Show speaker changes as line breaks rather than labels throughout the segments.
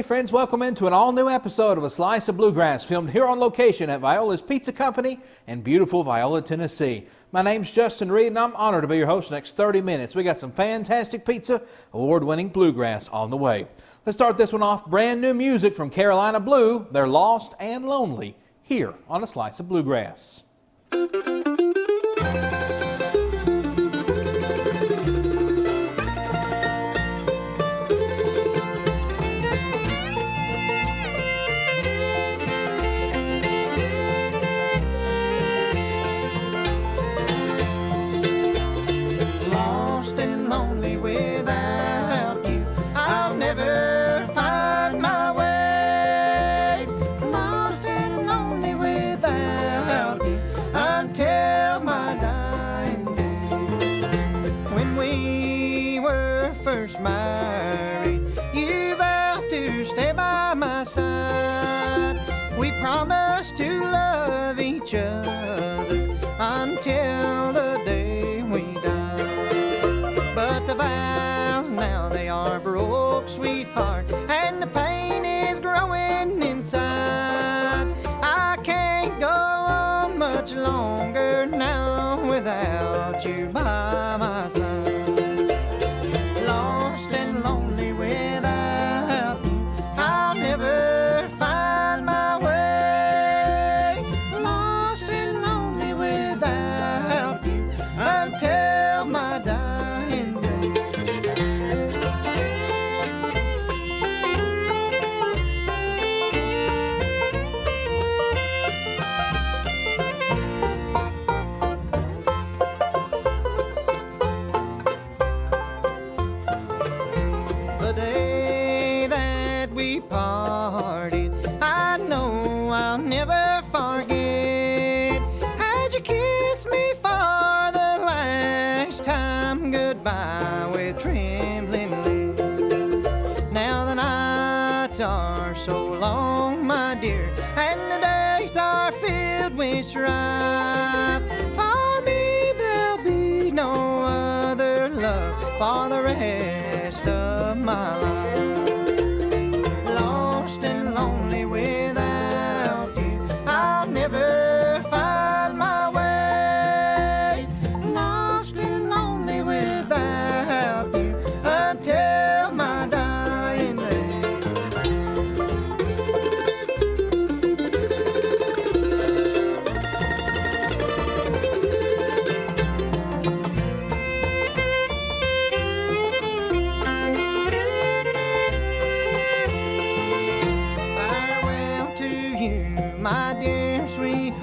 Hey friends, welcome into an all-new episode of A Slice of Bluegrass, filmed here on location at Viola's Pizza Company in beautiful Viola, Tennessee. My name's Justin Reed, and I'm honored to be your host for the next 30 minutes. We got some fantastic pizza, award-winning bluegrass on the way. Let's start this one off. Brand new music from Carolina Blue. They're Lost and Lonely, here on A Slice of Bluegrass.
Married, you vowed to stay by my side. We promised to love each other until the day we die. But the vows now they are broke, sweetheart, and the pain is growing inside. I can't go on much longer now without you by my side. With trembling lips. Now the nights are so long, my dear, and the days are filled with strife. For me there'll be no other love for the rest of my life. Lost and lonely without you, I'll never find my way.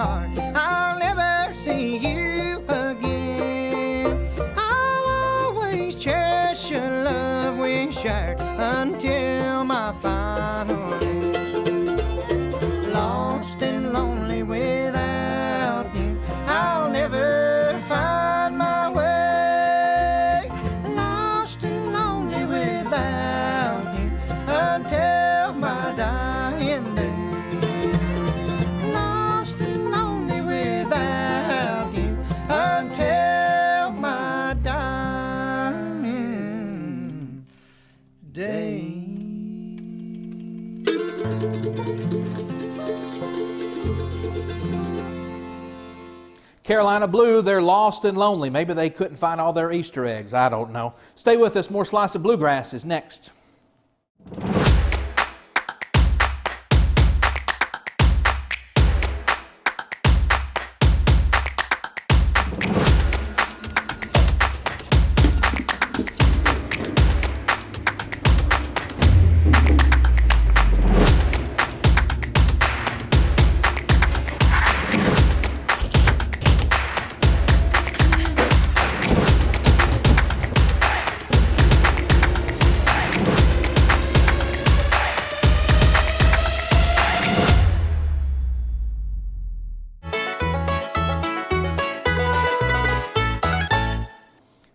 I'll never see you again. I'll always cherish your love we shared until my final end. Lost and lonely without you, I'll never find my way. Lost and lonely without you until my dying day.
Carolina Blue, they're lost and lonely. Maybe they couldn't find all their Easter eggs. I don't know. Stay with us. More Slice of Bluegrass is next.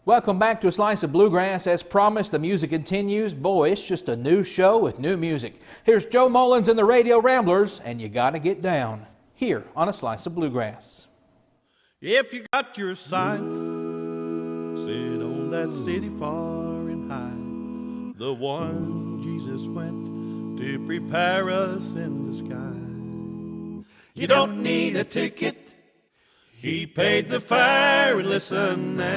Welcome back to A Slice of Bluegrass. As promised, the music continues. Boy, it's just a new show with new music. Here's Joe Mullins and the Radio Ramblers, and You Gotta Get Down, here on A Slice of Bluegrass.
If you got your sights set on that city far and high, the one Jesus went to prepare us in the sky. You don't need a ticket. He paid the fare. And listen now.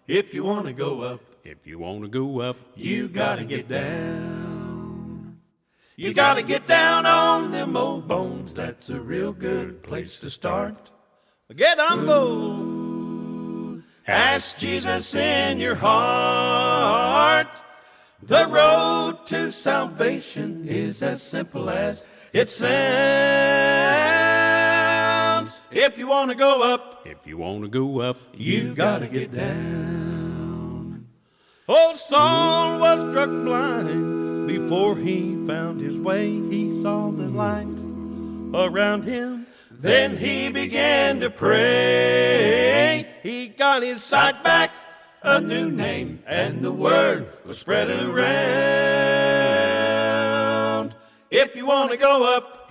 If you want to go up, you gotta get down. You gotta get down on them old bones. That's a real good place to start. Get humble. Ask Jesus in your heart. The road to salvation is as simple as it sounds. If you want to go up, you gotta get down. Old Saul was struck blind. Before he found his way, he saw the light around him. Then he began to pray. He got his sight back, a new name, and the word was spread around. If you want to go up,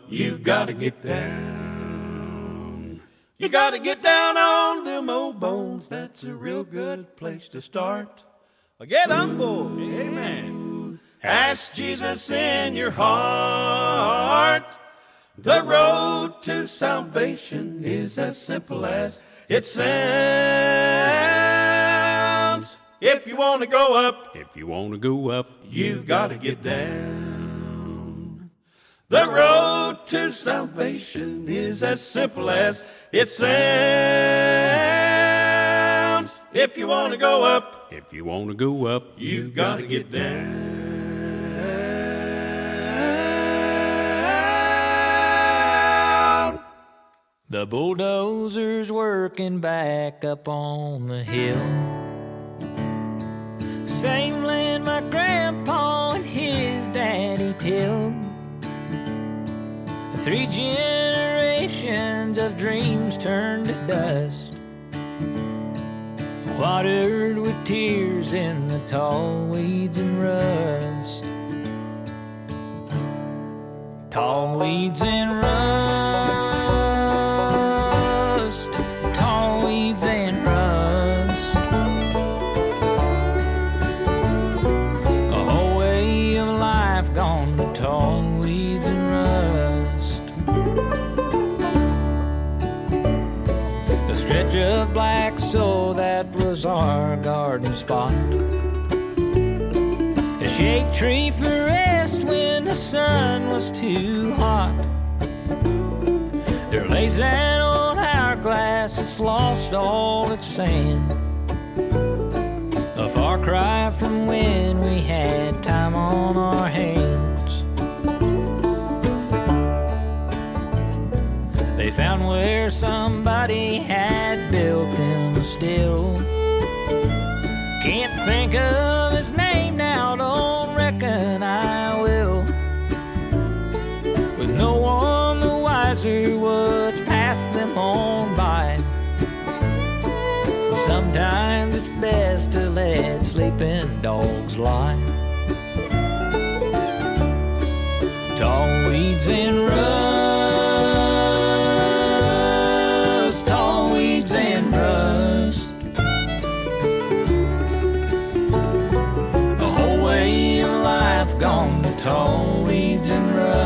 you've got to get down. You got to get down on them old bones. That's a real good place to start. Get humble. Amen. Ask Jesus in your heart. The road to salvation is as simple as it sounds. If you want to go up, you gotta get down. The road to salvation is as simple as it sounds. If you want to go up, you gotta get down.
The bulldozer's working back up on the hill. Same land my grandpa and his daddy tilled. 3 generations of dreams turned to dust, watered with tears in the tall weeds and rust. Tall weeds and rust, tall weeds and rust. A whole way of life gone to tall weeds and rust. A stretch of black soil that was our garden spot. A shade tree for rest when the sun was too hot. There lays that old hourglass that's lost all its sand, a far cry from when we had time on our hands. They found where somebody had built them a still. Can't think of his name now, don't reckon I will. With no one the wiser what's passed them on by. Sometimes it's best to let sleeping dogs lie. Tall weeds and rust, tall weeds and rust. A whole way of life gone to tall weeds and rust.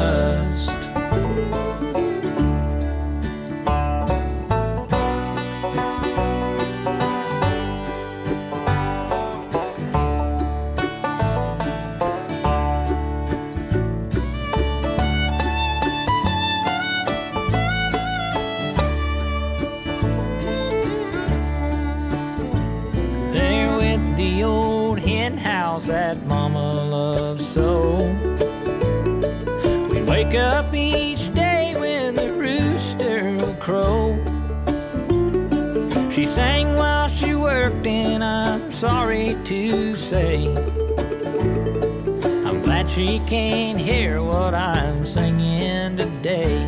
That mama loves so. We'd wake up each day when the rooster would crow. She sang while she worked, and I'm sorry to say I'm glad she can't hear what I'm singing today.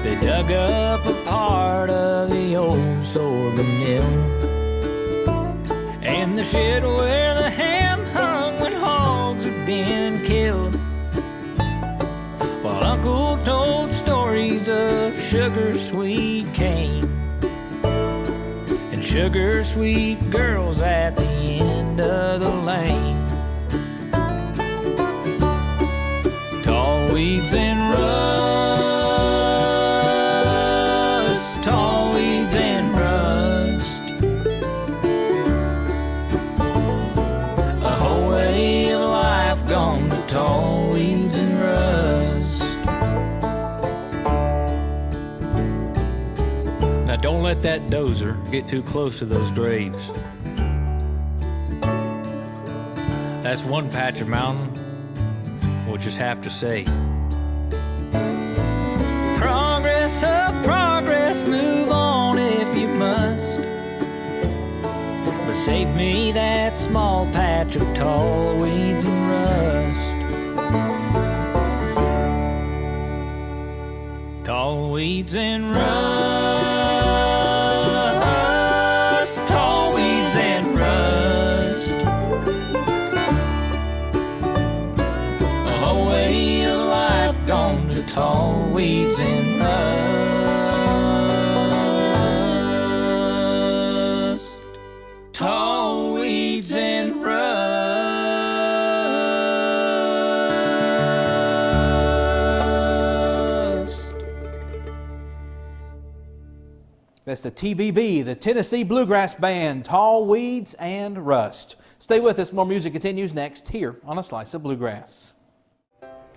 They dug up a part of the old sorghum mill and the shed where the ham hung when hogs had been killed, while Uncle told stories of sugar sweet cane and sugar sweet girls at the end of the lane. Tall weeds and rust, tall weeds and rust. A whole way of life gone to tall weeds and rust. Now don't let that dozer get too close to those graves. That's one patch of mountain we'll just have to say. Progress up, progress, move on if you must. But save me that small patch of tall weeds and rust. Tall weeds and rust, tall weeds and rust. A whole way of life gone to tall weeds and rust. Tall weeds and rust.
That's the TBB, the Tennessee Bluegrass Band, Tall Weeds and Rust. Stay with us. More music continues next here on A Slice of Bluegrass.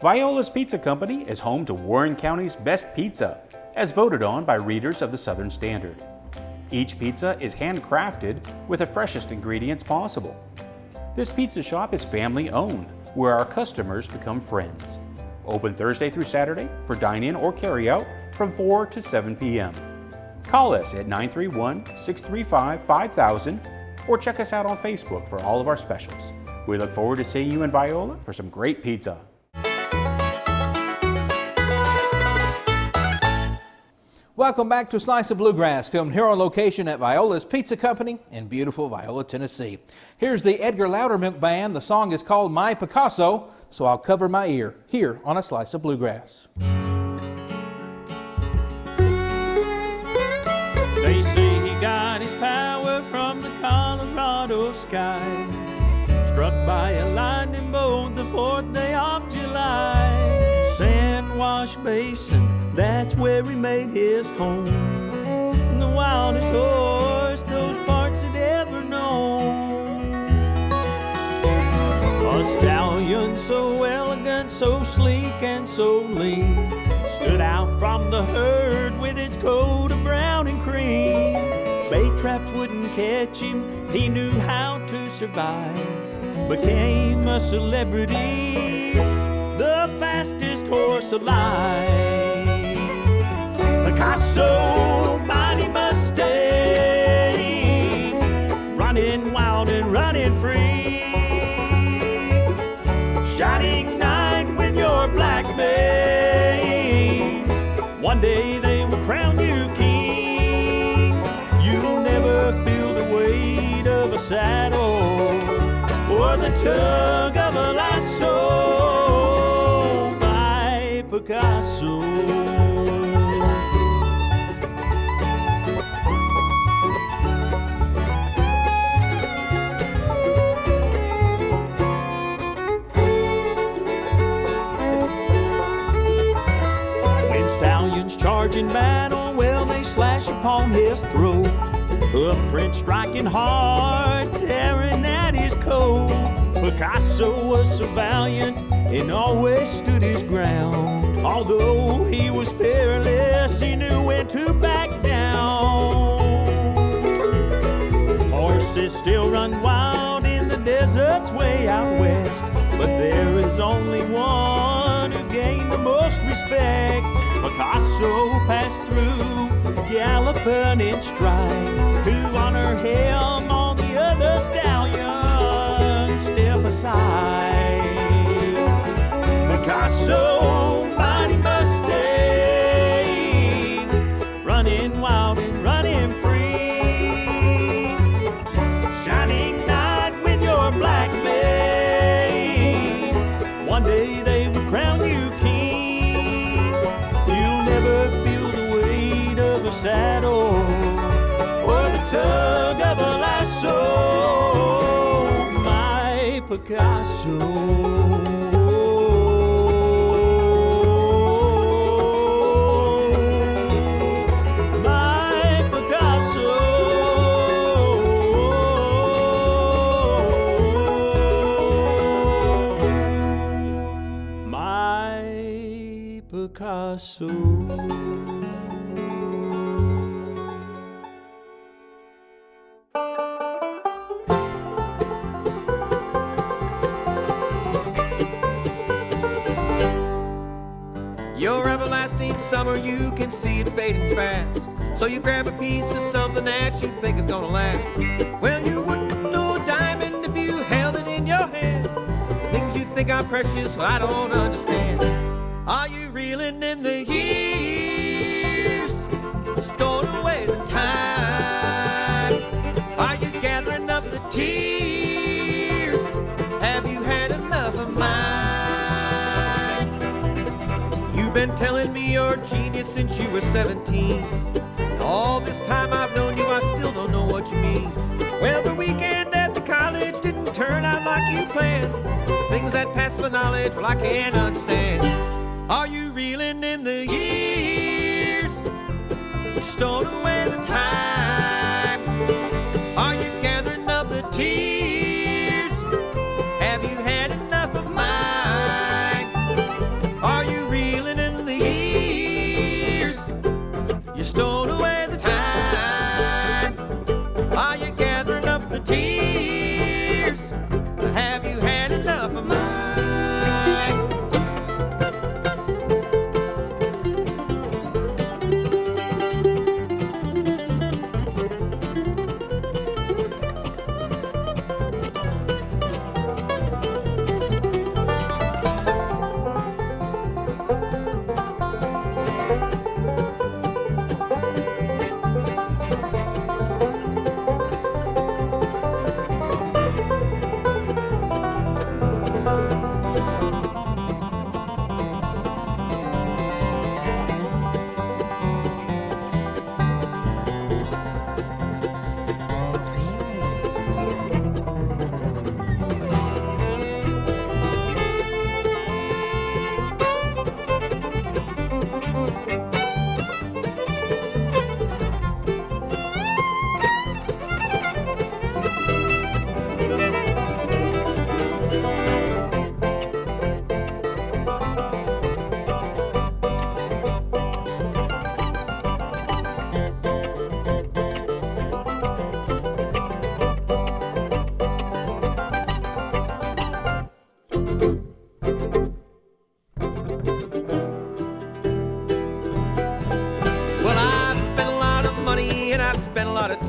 Viola's Pizza Company is home to Warren County's best pizza, as voted on by readers of the Southern Standard. Each pizza is handcrafted with the freshest ingredients possible. This pizza shop is family-owned, where our customers become friends. Open Thursday through Saturday for dine-in or carry-out from 4 to 7 p.m. Call us at 931-635-5000 or check us out on Facebook for all of our specials. We look forward to seeing you in Viola for some great pizza.
Welcome back to Slice of Bluegrass, filmed here on location at Viola's Pizza Company in beautiful Viola, Tennessee. Here's the Edgar Loudermilk Band. The song is called My Picasso, so I'll cover my ear here on A Slice of Bluegrass.
They say he got his power from the Colorado sky, struck by a lightning bolt the 4th day of July. Sand Wash Basin, that's where he made his home. The wildest horse those parts had ever known. A stallion so elegant, so sleek and so lean, stood out from the herd with its coat of brown and cream. Bait traps wouldn't catch him, he knew how to survive. Became a celebrity, the fastest horse alive. Picasso, mighty Mustang, running wild and running free. Shining knight with your black mane, one day they will crown you king. You'll never feel the weight of a saddle or the tug of a lasso by Picasso. Charging battle, well, they slash upon his throat. Hoof print striking hard, tearing at his coat. Picasso was so valiant and always stood his ground. Although he was fearless, he knew when to back down. Horses still run wild in the deserts way out west, but there is only one who gained the most respect. Picasso passed through, galloping in stride. To honor him, all the other stallions step aside. Picasso, mighty Mustang, running wild and running free. Shining knight with your black mane, one day they will crown you king. You'll never feel the weight of a saddle or the tug
Picasso. Picasso. Your everlasting summer, you can see it fading fast. So you grab a piece of something that you think is gonna last. Well, you wouldn't know a diamond if you held it in your hands. The things you think are precious, well, I don't understand. Are you reeling in the years, stored away the time? Are you gathering up the tears? Have you had enough of mine? You've been telling me you're a genius since you were 17. All this time I've known you, I still don't know what you mean. Well, the weekend at the college didn't turn out like you planned. The things that pass for knowledge, well, I can't understand. Are you reeling in the years, stored away the time? Are you gathering up the tears? Have you had enough of mine? Are you reeling in the years, you stole away the time? Are you gathering up the tears? Have you had enough of mine?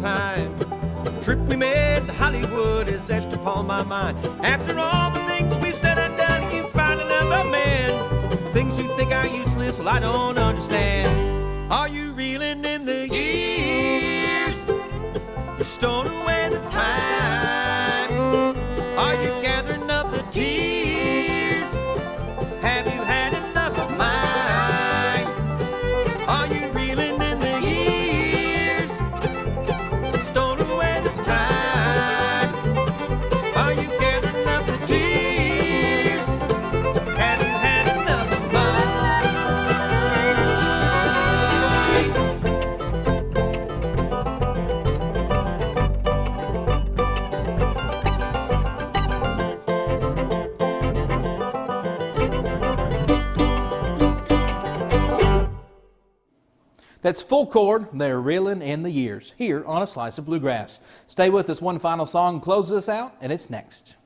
Time. The trip we made to Hollywood is etched upon my mind. After all the things we've said and done, you find another man. Things you think are useless, well, I don't understand. Are you reeling in the years, you're storing away the time? Are you gathering up the tears? Have you had enough of mine? Are you reeling in the years, stowed away the time? Are you gathering up the tears? Have you had enough of mine?
That's full chord, they're reeling in the years, here on A Slice of Bluegrass. Stay with us, one final song closes us out, and it's next.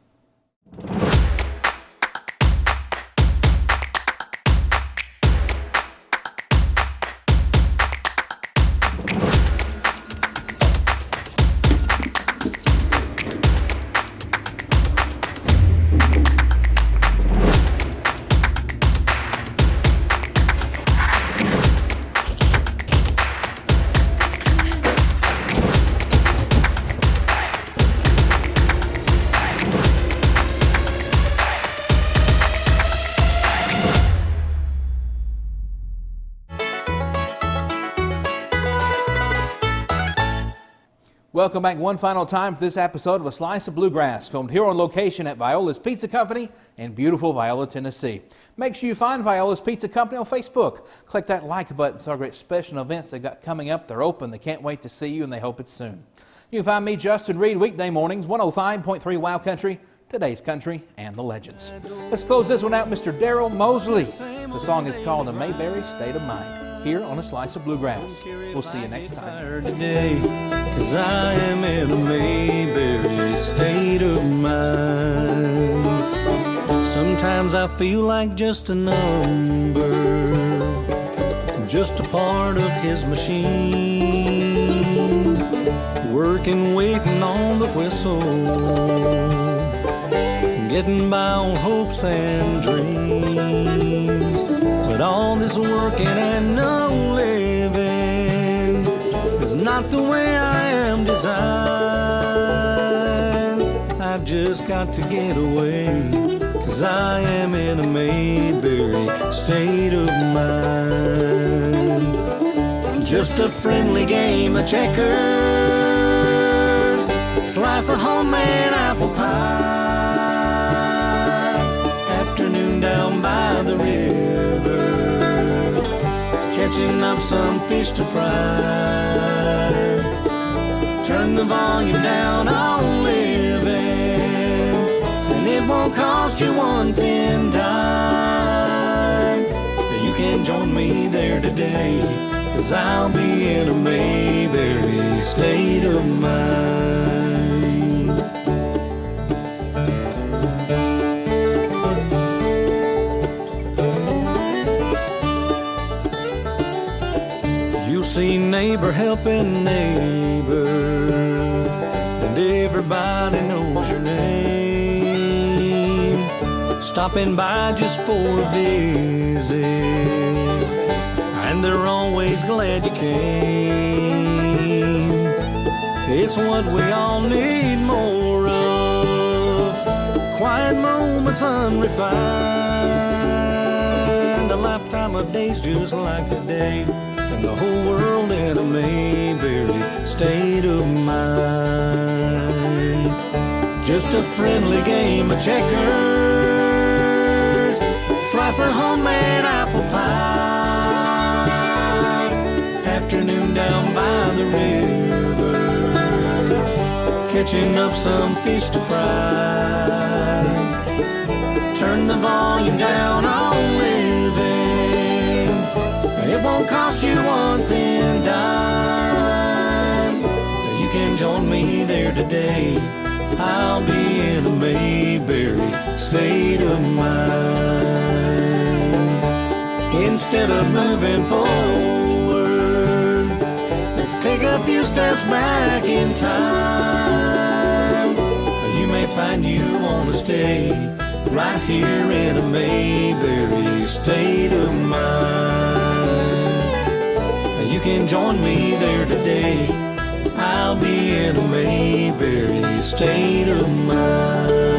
Welcome back one final time for this episode of A Slice of Bluegrass, filmed here on location at Viola's Pizza Company in beautiful Viola, Tennessee. Make sure you find Viola's Pizza Company on Facebook. Click that like button. It's our great special events they've got coming up. They're open. They can't wait to see you, and they hope it's soon. You can find me, Justin Reed, weekday mornings, 105.3 Wow Country, Today's Country, and the Legends. Let's close this one out, Mr. Daryl Mosley. The song is called A Mayberry State of Mind, here on A Slice of Bluegrass. We'll see you next time.
Today, 'cause I am in a Mayberry state of mind. Sometimes I feel like just a number, just a part of his machine, working, waiting on the whistle, getting by on hopes and dreams. But all this working and no living is not the way I am designed. I've just got to get away, 'cause I am in a Mayberry state of mind. Just a friendly game of checkers, slice of homemade apple pie, afternoon down by the river, catching up some fish to fry. Turn the volume down on living, and it won't cost you one thin dime. You can join me there today, 'cause I'll be in a Mayberry state of mind. You'll see neighbor helping neighbor, and everybody knows your name, stopping by just for a visit, and they're always glad you came. It's what we all need more of, quiet moments unrefined, a lifetime of days just like today, and the whole world in a Mayberry state of mind. Just a friendly game of checkers, slice of homemade apple pie, afternoon down by the river, catching up some fish to fry. Turn the volume down on living, it won't cost you one thin dime. You can join me there today, I'll be in a Mayberry state of mind. Instead of moving forward, let's take a few steps back in time. You may find you want to stay right here in a Mayberry state of mind. You can join me there today, I'll be in a Mayberry state of mind.